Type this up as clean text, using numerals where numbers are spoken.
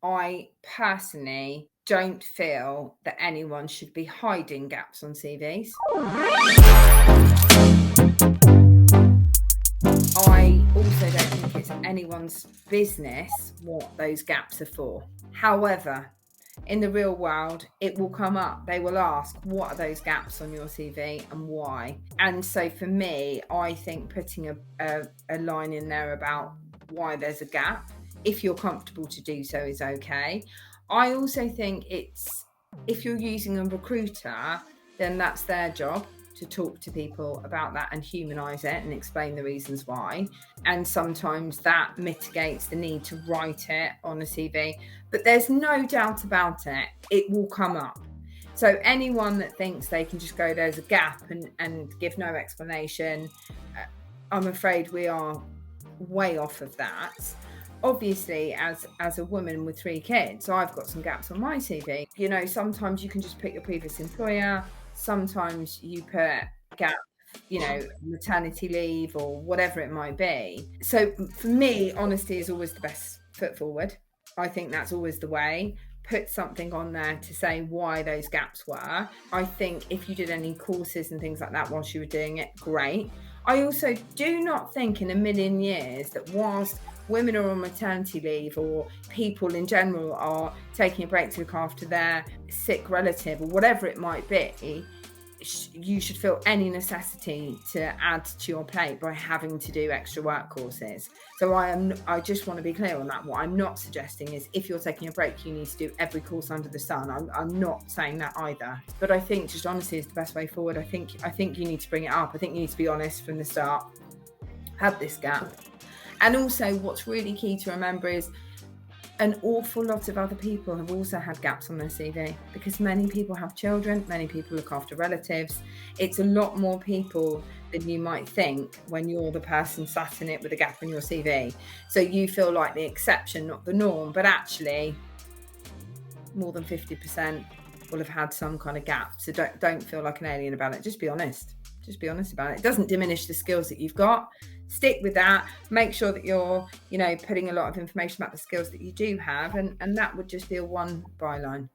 I personally don't feel that anyone should be hiding gaps on CVs. I also don't think it's anyone's business what those gaps are for. However, in the real world, it will come up. They will ask, what are those gaps on your CV and why? And so for me, I think putting a line in there about why there's a gap, if you're comfortable to do so, is okay. I also think if you're using a recruiter, then that's their job to talk to people about that and humanize it and explain the reasons why. And sometimes that mitigates the need to write it on a CV. But there's no doubt about it, it will come up. So anyone that thinks they can just go, there's a gap and give no explanation, I'm afraid we are way off of that. Obviously, as a woman with 3 kids, I've got some gaps on my CV. You know, sometimes you can just put your previous employer, sometimes you put gap, you know, maternity leave or whatever it might be. So for me, honesty is always the best foot forward. I think that's always the way. Put something on there to say why those gaps were. I think if you did any courses and things like that whilst you were doing it, great. I also do not think in a million years that whilst women are on maternity leave or people in general are taking a break to look after their sick relative or whatever it might be, you should feel any necessity to add to your plate by having to do extra work courses. So I just want to be clear on that. What I'm not suggesting is if you're taking a break, you need to do every course under the sun. I'm not saying that either. But I think just honesty is the best way forward. I think you need to bring it up. I think you need to be honest from the start. Have this gap. And also what's really key to remember is an awful lot of other people have also had gaps on their CV because many people have children, many people look after relatives. It's a lot more people than you might think when you're the person sat in it with a gap in your CV. So you feel like the exception, not the norm, but actually more than 50% will have had some kind of gap. So don't feel like an alien about it. Just be honest. Just be honest about it. It doesn't diminish the skills that you've got. Stick with that. Make sure that you're, putting a lot of information about the skills that you do have, and that would just be a one byline.